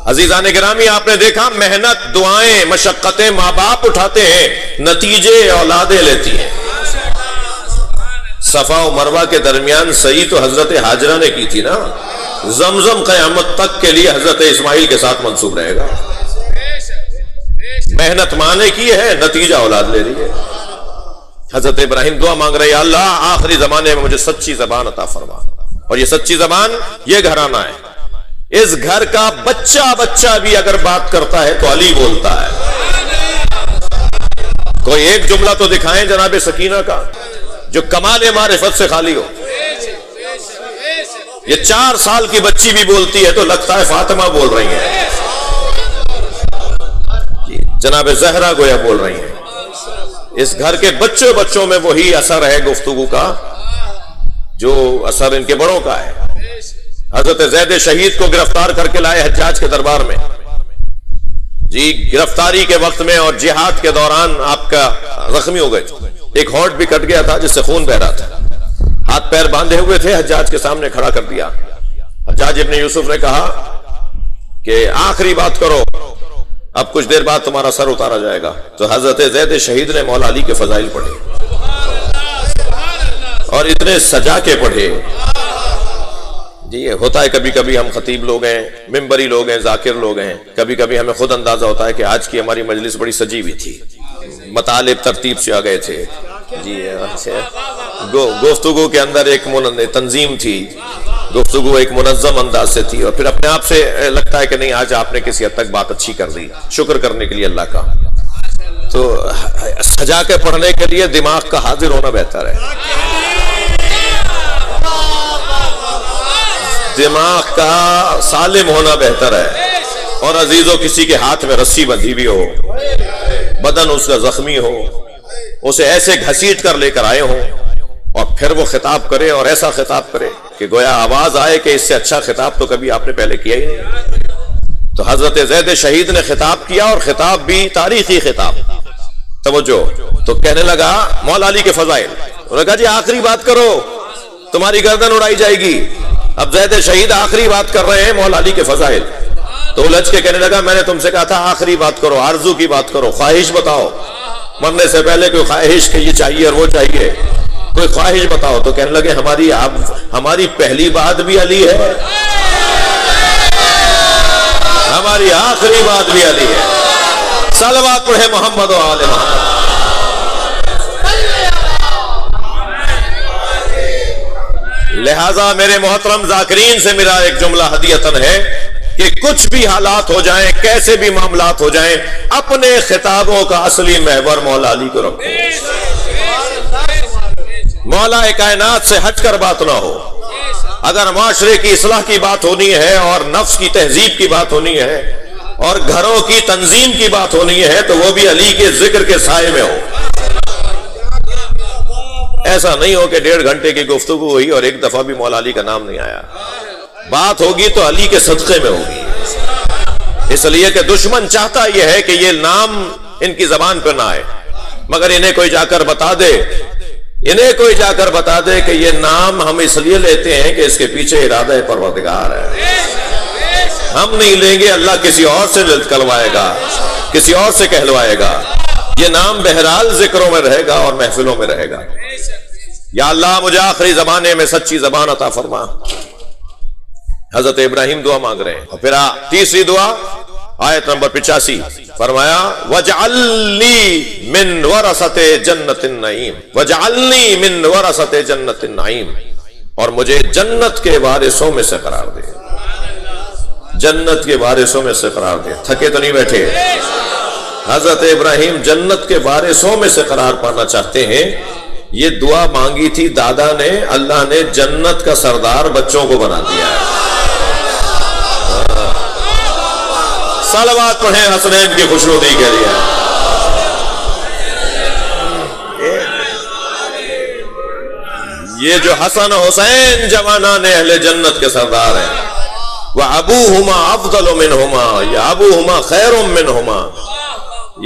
عزیزان گرامی آپ نے دیکھا محنت، دعائیں، مشقتیں ماں باپ اٹھاتے ہیں، نتیجے اولادیں لیتی ہیں. صفا و مروہ کے درمیان سعی تو حضرت ہاجرہ نے کی تھی نا. زمزم قیامت تک کے لیے حضرت اسماعیل کے ساتھ منسوب رہے گا. محنت ماں نے کی ہے، نتیجہ اولاد لے رہی ہے. حضرت ابراہیم دعا مانگ رہے ہیں اللہ آخری زمانے میں مجھے سچی زبان عطا فرما. اور یہ سچی زبان یہ گھرانہ ہے. اس گھر کا بچہ بھی اگر بات کرتا ہے تو علی بولتا ہے. کوئی ایک جملہ تو دکھائیں جناب سکینہ کا جو کمال معرفت سے خالی ہو. یہ 4 سال کی بچی بھی بولتی ہے تو لگتا ہے فاطمہ بول رہی ہیں، جناب زہرا گویا بول رہی ہیں. اس گھر کے بچوں میں وہی اثر ہے گفتگو کا جو اثر ان کے بڑوں کا ہے. حضرت زید شہید کو گرفتار کر کے لائے حجاج کے دربار میں. جی گرفتاری کے وقت میں اور جہاد کے دوران آپ کا زخمی ہو گئے. ایک ہونٹ بھی کٹ گیا تھا جس سے خون بہ رہا تھا. ہاتھ پیر باندھے ہوئے تھے، حجاج کے سامنے کھڑا کر دیا. حجاج ابن یوسف نے کہا کہ آخری بات کرو، اب کچھ دیر بعد تمہارا سر اتارا جائے گا. تو حضرت زید شہید نے مولا علی کے فضائل پڑھے اور اتنے سجا کے پڑھے. جی یہ ہوتا ہے کبھی کبھی ہم خطیب لوگ ہیں، ممبری لوگ ہیں، ذاکر لوگ ہیں، کبھی کبھی ہمیں خود اندازہ ہوتا ہے کہ آج کی ہماری مجلس بڑی سجی ہوئی تھی، مطالب ترتیب سے آ گئے تھے، جی اچھا گفتگو کے اندر ایک تنظیم تھی، گفتگو ایک منظم انداز سے تھی، اور پھر اپنے آپ سے لگتا ہے کہ نہیں آج آپ نے کسی حد تک بات اچھی کر دی، شکر کرنے کے لیے اللہ کا۔ تو سجا کے پڑھنے کے لیے دماغ کا حاضر ہونا بہتر ہے، دماغ کا سالم ہونا بہتر ہے۔ اور عزیزو کسی کے ہاتھ میں رسی بندھی بھی ہو، بدن اس کا زخمی ہو، اسے ایسے گھسیٹ کر لے کر آئے ہوں، اور پھر وہ خطاب کرے اور ایسا خطاب کرے کہ گویا آواز آئے کہ اس سے اچھا خطاب تو کبھی آپ نے پہلے کیا ہی نہیں۔ تو حضرت زید شہید نے خطاب کیا، اور خطاب بھی تاریخی خطاب، توجہ۔ تو کہنے لگا مولا علی کے فضائل، انہوں نے کہا جی آخری بات کرو، تمہاری گردن اڑائی جائے گی۔ اب زید شہید آخری بات کر رہے ہیں مولا علی کے فضائل، تو الجھ کے کہنے لگا میں نے تم سے کہا تھا آخری بات کرو، آرزو کی بات کرو، خواہش بتاؤ، مرنے سے پہلے کوئی خواہش کہ یہ چاہیے اور وہ چاہیے، کوئی خواہش بتاؤ۔ تو کہنے لگے ہماری پہلی بات بھی علی ہے، ہماری آخری بات بھی علی ہے۔ صلوات پڑھے محمد و آل محمد۔ لہذا میرے محترم ذاکرین سے میرا ایک جملہ ہدیتاً ہے کہ کچھ بھی حالات ہو جائیں، کیسے بھی معاملات ہو جائیں، اپنے خطابوں کا اصلی محور مولا علی کو رکھو، مولا کائنات سے ہٹ کر بات نہ ہو۔ اگر معاشرے کی اصلاح کی بات ہونی ہے، اور نفس کی تہذیب کی بات ہونی ہے، اور گھروں کی تنظیم کی بات ہونی ہے، تو وہ بھی علی کے ذکر کے سائے میں ہو۔ ایسا نہیں ہو کہ 1.5 گھنٹے کی گفتگو ہوئی اور ایک دفعہ بھی مولا علی کا نام نہیں آیا۔ بات ہوگی تو علی کے صدقے میں ہوگی، اس لیے کہ دشمن چاہتا یہ ہے کہ یہ نام ان کی زبان پر نہ آئے، مگر انہیں کوئی جا کر بتا دے کہ یہ نام ہم اس لیے لیتے ہیں کہ اس کے پیچھے ارادہ پروردگار ہے، ہم نہیں لیں گے، اللہ کسی اور سے کلوائے گا، کسی اور سے کہلوائے گا۔ یہ نام بہرحال ذکروں میں رہے گا اور محفلوں میں رہے گا۔ یا اللہ مجھے آخری زمانے میں سچی زبان عطا فرما۔ حضرت ابراہیم دعا مانگ رہے ہیں، اور پھر تیسری دعا آیت نمبر 85 فرمایا وَجْعَلْنِي مِنْ وَرَثَةِ جَنَّةِ النَّعِيمِ وَجْعَلْنِي مِنْ وَرَثَةِ جَنَّةِ النَّعِيمِ، اور مجھے جنت کے وارثوں میں سے قرار دے، جنت کے وارثوں میں سے قرار دے۔ تھکے تو نہیں بیٹھے؟ حضرت ابراہیم جنت کے وارثوں میں سے قرار پانا چاہتے ہیں۔ یہ دعا مانگی تھی دادا نے، اللہ نے جنت کا سردار بچوں کو بنا دیا ہے۔ صلوات پڑھیں حسنین کی خوشنودی کے لیے۔ یہ جو حسن حسین جوانان اہل جنت کے سردار ہیں، وَأَبُوهُمَا أَفْضَلُ مِنْهُمَا یا أَبُوهُمَا خَيْرٌ مِنْهُمَا،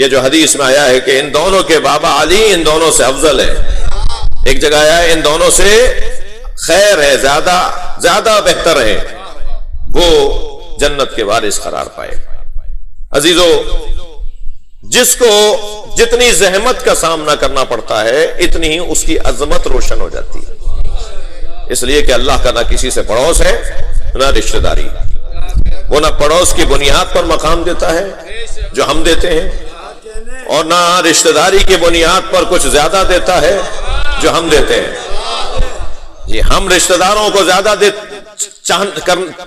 یہ جو حدیث میں آیا ہے کہ ان دونوں کے بابا علی ان دونوں سے افضل ہے، ایک جگہ آیا ہے ان دونوں سے خیر ہے، زیادہ بہتر ہے، وہ جنت کے وارث قرار پائے۔ عزیزو، جس کو جتنی زحمت کا سامنا کرنا پڑتا ہے اتنی ہی اس کی عظمت روشن ہو جاتی ہے، اس لیے کہ اللہ کا نہ کسی سے پڑوس ہے نہ رشتہ داری، وہ نہ پڑوس کی بنیاد پر مقام دیتا ہے جو ہم دیتے ہیں، اور نہ رشتہ داری کی بنیاد پر کچھ زیادہ دیتا ہے جو ہم دیتے ہیں۔ جی ہم رشتہ داروں کو زیادہ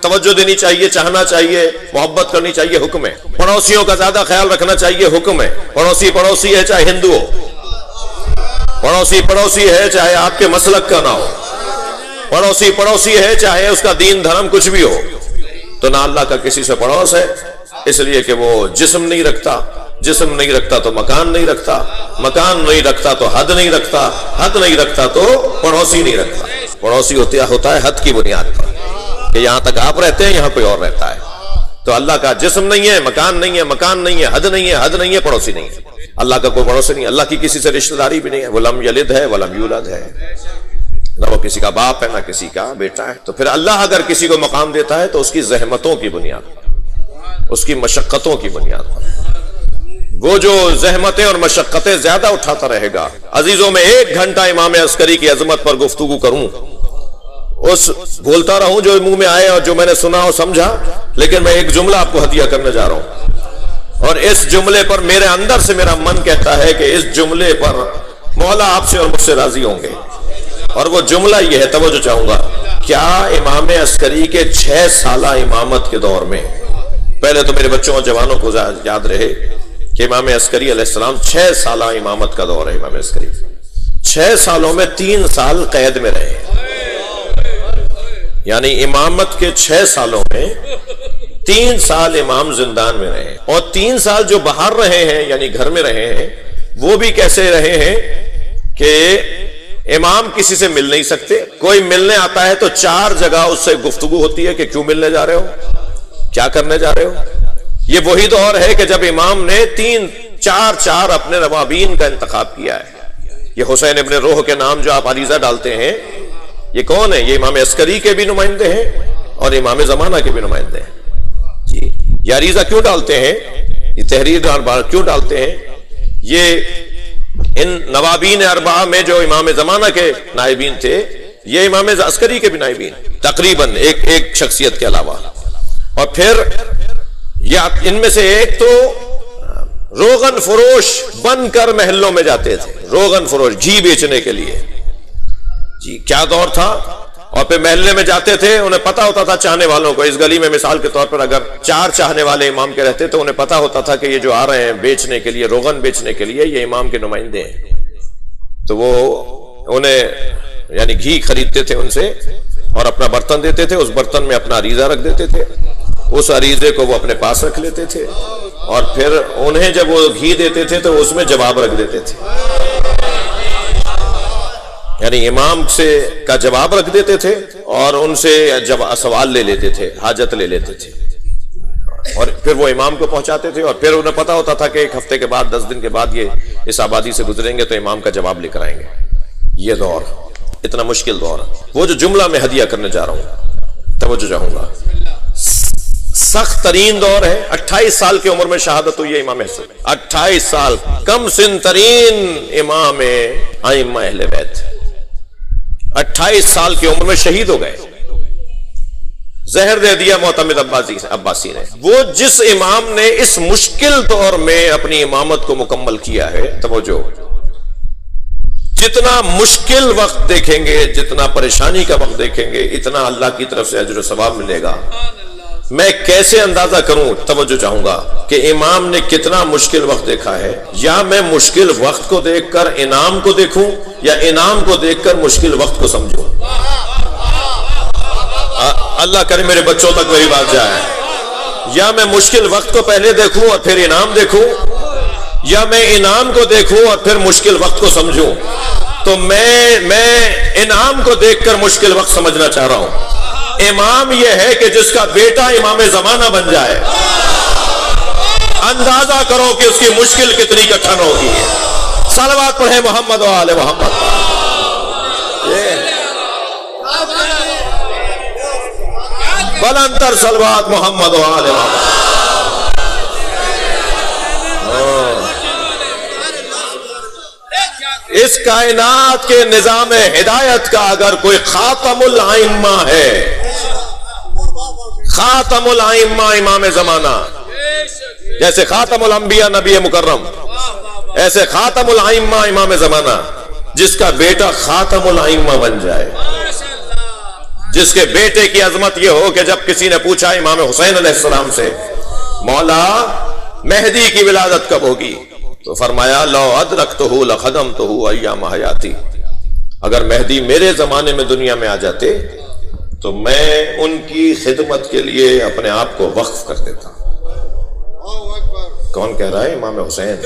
توجہ دینی چاہیے، چاہنا چاہیے، محبت کرنی چاہیے، حکم ہے۔ پڑوسیوں کا زیادہ خیال رکھنا چاہیے، حکم ہے۔ پڑوسی ہے چاہے ہندو ہو، پڑوسی ہے چاہے آپ کے مسلک کا نہ ہو، پڑوسی ہے چاہے اس کا دین دھرم کچھ بھی ہو، تو نہ اللہ کا کسی سے پڑوس ہے، اس لیے کہ وہ جسم نہیں رکھتا تو مکان نہیں رکھتا، مکان نہیں رکھتا تو حد نہیں رکھتا، حد نہیں رکھتا تو پڑوسی نہیں رکھتا۔ پڑوسی ہوتا ہے حد کی بنیاد پر، کہ یہاں تک آپ رہتے ہیں، یہاں کوئی اور رہتا ہے۔ تو اللہ کا جسم نہیں ہے، مکان نہیں ہے، مکان نہیں ہے، حد نہیں ہے، حد نہیں ہے، پڑوسی نہیں ہے۔ اللہ کا کوئی پڑوسی نہیں ہے، اللہ کی کسی سے رشتہ داری بھی نہیں ہے، وہ لم یلد ہے ولم یولد ہے، نہ وہ کسی کا باپ ہے نہ کسی کا بیٹا ہے۔ تو پھر اللہ اگر کسی کو مقام دیتا ہے تو اس کی زحمتوں کی بنیاد پر، اس کی مشقتوں کی بنیاد پر، وہ جو زحمتیں اور مشقتیں زیادہ اٹھاتا رہے گا۔ عزیزوں، میں 1 گھنٹہ امام عسکری کی عظمت پر گفتگو کروں، اس بولتا رہوں جو منہ میں آئے اور جو میں نے سنا اور سمجھا، لیکن میں ایک جملہ آپ کو ہدیہ کرنے جا رہا ہوں، اور اس جملے پر میرے اندر سے میرا من کہتا ہے کہ اس جملے پر مولا آپ سے اور مجھ سے راضی ہوں گے، اور وہ جملہ یہ ہے، توجہ چاہوں گا۔ کیا امام عسکری کے 6 سالہ امامت کے دور میں، پہلے تو میرے بچوں اور جوانوں کو یاد رہے کہ امام عسکری علیہ السلام 6 سالہ امامت کا دور ہے، امام عسکری 6 سالوں میں 3 سال قید میں رہے، یعنی امامت کے 6 سالوں میں 3 سال امام زندان میں رہے، اور 3 سال جو باہر رہے ہیں یعنی گھر میں رہے ہیں، وہ بھی کیسے رہے ہیں کہ امام کسی سے مل نہیں سکتے، کوئی ملنے آتا ہے تو 4 جگہ اس سے گفتگو ہوتی ہے کہ کیوں ملنے جا رہے ہو، کیا کرنے جا رہے ہو۔ یہ وہی دور ہے کہ جب امام نے 3-4 اپنے نوابین کا انتخاب کیا ہے۔ یہ حسین ابن روح کے نام جو آپ عریضہ ڈالتے ہیں، یہ کون ہے؟ یہ امام عسکری کے بھی نمائندے ہیں اور امام زمانہ کے بھی نمائندے ہیں جی۔ یہ عریضہ کیوں ڈالتے ہیں، یہ تحریر کیوں ڈالتے ہیں؟ یہ ان نوابین 4 میں جو امام زمانہ کے نائبین تھے، یہ امام عسکری کے بھی نائبین تقریباً ایک شخصیت کے علاوہ، اور پھر یہ ان میں سے ایک تو روغن فروش بن کر محلوں میں جاتے تھے، روغن فروش، گھی بیچنے کے لیے جی، کیا دور تھا۔ اور پھر محلے میں جاتے تھے، انہیں پتا ہوتا تھا چاہنے والوں کو، اس گلی میں مثال کے طور پر اگر 4 چاہنے والے امام کے رہتے تو انہیں پتا ہوتا تھا کہ یہ جو آ رہے ہیں بیچنے کے لیے، روغن بیچنے کے لیے، یہ امام کے نمائندے ہیں، تو وہ انہیں یعنی گھی خریدتے تھے ان سے اور اپنا برتن دیتے تھے، اس برتن میں اپنا عریضہ رکھ دیتے تھے، اس عریضے کو وہ اپنے پاس رکھ لیتے تھے، اور پھر انہیں جب وہ گھی دیتے تھے تو اس میں جواب رکھ دیتے تھے، یعنی امام سے کا جواب رکھ دیتے تھے اور ان سے سوال لے لیتے تھے، حاجت لے لیتے تھے، اور پھر وہ امام کو پہنچاتے تھے، اور پھر انہیں پتا ہوتا تھا کہ 1 ہفتے کے بعد 10 دن کے بعد یہ اس آبادی سے گزریں گے تو امام کا جواب لے کر آئیں گے۔ یہ دور اتنا مشکل دور، وہ جو جملہ میں ہدیہ کرنے جا رہا ہوں، توجہ چاہوں گا، سخت ترین دور ہے۔ 28 سال کی عمر میں شہادت ہوئی ہے امام حسن، 28 سال، کم سن ترین امام ائمہ اہل بیت، 28 سال کی عمر میں شہید ہو گئے، زہر دے دیا معتمد عباسی نے۔ وہ جس امام نے اس مشکل دور میں اپنی امامت کو مکمل کیا ہے، توجہ، جتنا مشکل وقت دیکھیں گے، جتنا پریشانی کا وقت دیکھیں گے، اتنا اللہ کی طرف سے اجر و ثواب ملے گا۔ میں کیسے اندازہ کروں، توجہ چاہوں گا کہ امام نے کتنا مشکل وقت دیکھا ہے، یا میں مشکل وقت کو دیکھ کر انعام کو دیکھوں، یا انعام کو دیکھ کر مشکل وقت کو سمجھوں۔ اللہ کرے میرے بچوں تک میری بات جائے، یا میں مشکل وقت کو پہلے دیکھوں اور پھر انعام دیکھوں، یا میں انعام کو دیکھوں اور پھر مشکل وقت کو سمجھوں۔ تو میں انعام کو دیکھ کر مشکل وقت سمجھنا چاہ رہا ہوں۔ امام یہ ہے کہ جس کا بیٹا امام زمانہ بن جائے، اندازہ کرو کہ اس کی مشکل کتنی کٹھن ہوگی۔ صلوات پڑھیں محمد و آل محمد۔ بلند تر صلوات محمد و آل محمد۔ اس کائنات کے نظام ہدایت کا اگر کوئی خاتم الائمہ ہے، خاتم الائمہ امام زمانہ، جیسے خاتم الانبیاء نبی مکرم، ایسے خاتم الائمہ امام زمانہ، جس کا بیٹا خاتم الائمہ بن جائے، جس کے بیٹے کی عظمت یہ ہو کہ جب کسی نے پوچھا امام حسین علیہ السلام سے، مولا مہدی کی ولادت کب ہوگی، تو فرمایا لو ادرکتہ لخدمتہ ایام حیاتی، اگر مہدی میرے زمانے میں دنیا میں آ جاتے تو میں ان کی خدمت کے لیے اپنے آپ کو وقف کر دیتا۔ کون کہہ رہا ہے؟ امام حسین۔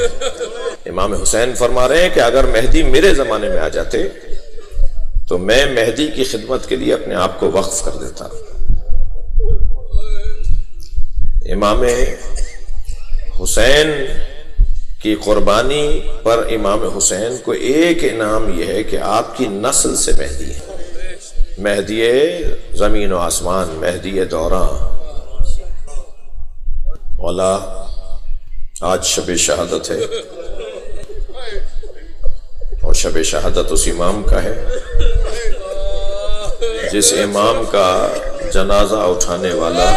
امام حسین فرما رہے ہیں کہ اگر مہدی میرے زمانے میں آ جاتے تو میں مہدی کی خدمت کے لیے اپنے آپ کو وقف کر دیتا۔ امام حسین کی قربانی پر امام حسین کو ایک انعام یہ ہے کہ آپ کی نسل سے مہدی ہے، مہدی زمین و آسمان، مہدی دوراں۔ مولا آج شب شہادت ہے، اور شب شہادت اس امام کا ہے جس امام کا جنازہ اٹھانے والا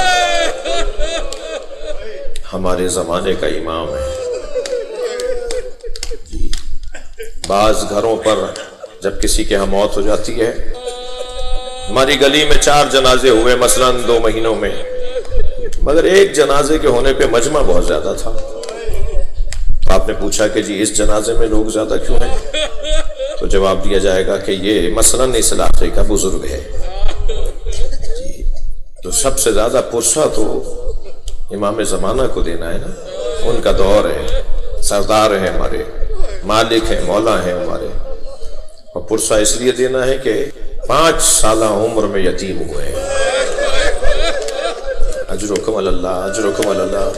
ہمارے زمانے کا امام ہے۔ بعض گھروں پر جب کسی کے ہاں موت ہو جاتی ہے، ہماری گلی میں 4 جنازے ہوئے مثلاً 2 مہینوں میں، مگر ایک جنازے کے ہونے پہ مجمع بہت زیادہ تھا۔ تو آپ نے پوچھا کہ جی اس جنازے میں لوگ زیادہ کیوں ہیں؟ تو جواب دیا جائے گا کہ یہ مثلاً اس علاقے کا بزرگ ہے جی، تو سب سے زیادہ پرسہ تو امام زمانہ کو دینا ہے نا، ان کا دور ہے، سردار ہیں ہمارے، مالک ہیں، مولا ہیں ہمارے، اور پرسہ اس لیے دینا ہے کہ 5 سالہ عمر میں یتیم ہوئے ہیں۔ اجرکم اللہ، اجرکم اللہ۔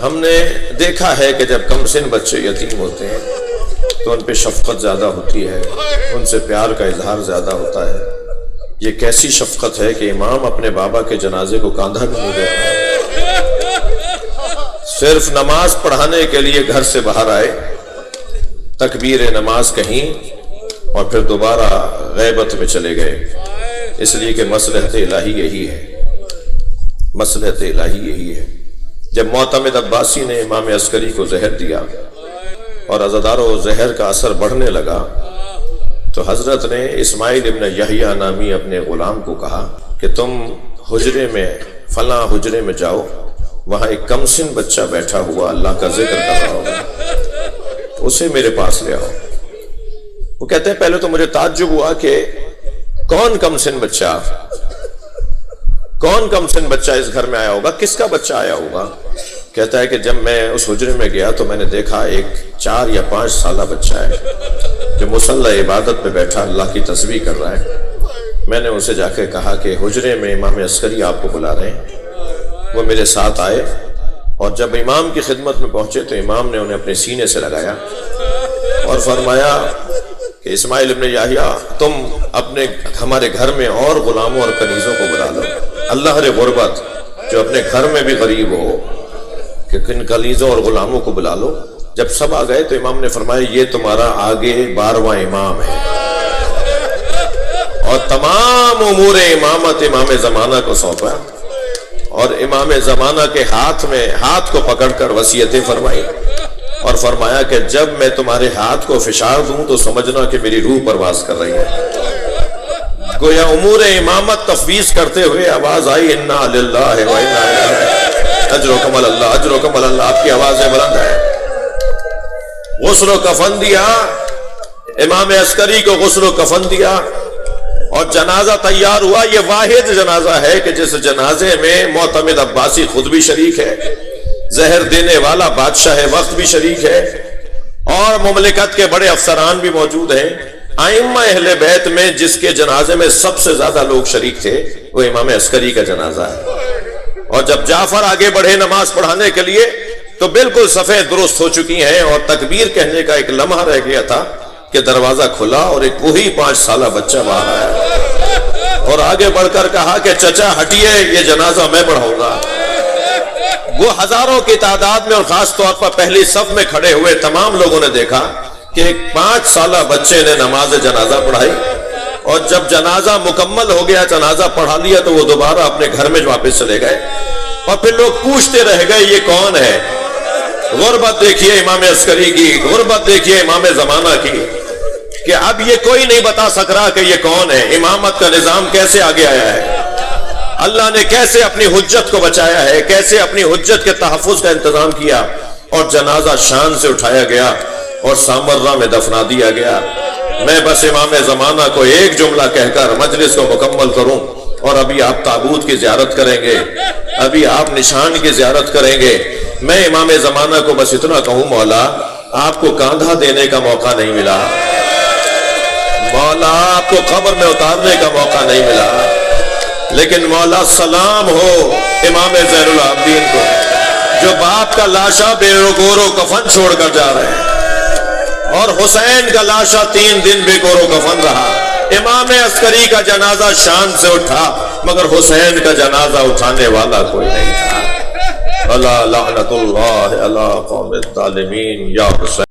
ہم نے دیکھا ہے کہ جب کم سن بچے یتیم ہوتے ہیں تو ان پہ شفقت زیادہ ہوتی ہے، ان سے پیار کا اظہار زیادہ ہوتا ہے۔ یہ کیسی شفقت ہے کہ امام اپنے بابا کے جنازے کو کاندھا بھی نہیں دیتا، صرف نماز پڑھانے کے لیے گھر سے باہر آئے، تکبیر نماز کہیں اور پھر دوبارہ غیبت میں چلے گئے، اس لیے کہ مصلحت الہی یہی ہے، مصلحت الہی یہی ہے۔ جب معتمد عباسی نے امام عسکری کو زہر دیا اور عزاداروں زہر کا اثر بڑھنے لگا تو حضرت نے اسماعیل ابن یحییٰ نامی اپنے غلام کو کہا کہ تم حجرے میں، فلاں حجرے میں جاؤ، وہاں ایک کم سن بچہ بیٹھا ہوا اللہ کا ذکر کر رہا ہوگا، اسے میرے پاس لے آؤ۔ وہ کہتے ہیں پہلے تو مجھے تعجب ہوا کہ کون کم سن بچہ اس گھر میں آیا ہوگا، کس کا بچہ آیا ہوگا؟ کہتا ہے کہ جب میں اس حجرے میں گیا تو میں نے دیکھا ایک 4 یا 5 سالہ بچہ ہے جو مصلی عبادت پہ بیٹھا اللہ کی تسبیح کر رہا ہے۔ میں نے اسے جا کے کہا کہ حجرے میں امام عسکری آپ کو بلا رہے ہیں۔ وہ میرے ساتھ آئے اور جب امام کی خدمت میں پہنچے تو امام نے انہیں اپنے سینے سے لگایا اور فرمایا کہ اسماعیل ابن یحییٰ تم ہمارے گھر میں اور غلاموں اور کنیزوں کو بلا لو، اللہ رے غربت جو اپنے گھر میں بھی غریب ہو کہ کن کنیزوں اور غلاموں کو بلا لو۔ جب سب آ گئے تو امام نے فرمایا یہ تمہارا آگے 12واں امام ہے اور تمام امور امامت امام زمانہ کو سونپا اور امام زمانہ کے ہاتھ کو پکڑ کر وصیتیں فرمائی اور فرمایا کہ جب میں تمہارے ہاتھ کو فشار دوں تو سمجھنا کہ میری روح پرواز کر رہی ہے۔ گویا امور امامت تفویض کرتے ہوئے آواز آئی انا للہ و انا الیہ، اجرکم اللہ، اجرکم اللہ، آپ کی آوازیں بلند ہے۔ غسل و کفن دیا، امام عسکری کو غسل و کفن دیا اور جنازہ تیار ہوا۔ یہ واحد جنازہ ہے کہ جس جنازے میں معتمد عباسی خود بھی شریک ہے، زہر دینے والا بادشاہ وقت بھی شریک ہے اور مملکت کے بڑے افسران بھی موجود ہیں۔ ائمہ اہل بیت میں جس کے جنازے میں سب سے زیادہ لوگ شریک تھے وہ امام عسکری کا جنازہ ہے۔ اور جب جعفر آگے بڑھے نماز پڑھانے کے لیے تو بالکل صفیں درست ہو چکی ہیں اور تکبیر کہنے کا ایک لمحہ رہ گیا تھا کہ دروازہ کھلا اور ایک وہی 5 سالہ بچہ باہر آیا اور آگے بڑھ کر کہا کہ چچا ہٹیے، یہ جنازہ میں پڑھاؤں گا۔ وہ ہزاروں کی تعداد میں اور خاص طور پر پہلی صف میں کھڑے ہوئے تمام لوگوں نے دیکھا کہ ایک 5 سالہ بچے نے نماز جنازہ پڑھائی اور جب جنازہ مکمل ہو گیا، جنازہ پڑھا لیا تو وہ دوبارہ اپنے گھر میں واپس چلے گئے اور پھر لوگ پوچھتے رہ گئے یہ کون ہے؟ غربت دیکھیے امام عسکری کی، غربت دیکھیے امام زمانہ کی، کہ اب یہ کوئی نہیں بتا سک رہا کہ یہ کون ہے، امامت کا نظام کیسے آگے آیا ہے، اللہ نے کیسے اپنی حجت کو بچایا ہے، کیسے اپنی حجت کے تحفظ کا انتظام کیا اور جنازہ شان سے اٹھایا گیا اور سامرہ میں دفنا دیا گیا۔ میں بس امام زمانہ کو ایک جملہ کہہ کر مجلس کو مکمل کروں، اور ابھی آپ تابوت کی زیارت کریں گے، ابھی آپ نشان کی زیارت کریں گے۔ میں امام زمانہ کو بس اتنا کہوں، مولا آپ کو کاندھا دینے کا موقع نہیں ملا، مولا آپ کو قبر میں اتارنے کا موقع نہیں ملا، لیکن مولا سلام ہو امام زین العابدین کو جو باپ کا لاشا بے گور و کفن چھوڑ کر جا رہے ہیں اور حسین کا لاشا 3 دن بے گور و کفن رہا۔ امام عسکری کا جنازہ شان سے اٹھا مگر حسین کا جنازہ اٹھانے والا کوئی نہیں تھا۔ اللہ لعنت اللہ علی قوم الظالمین یا حسین۔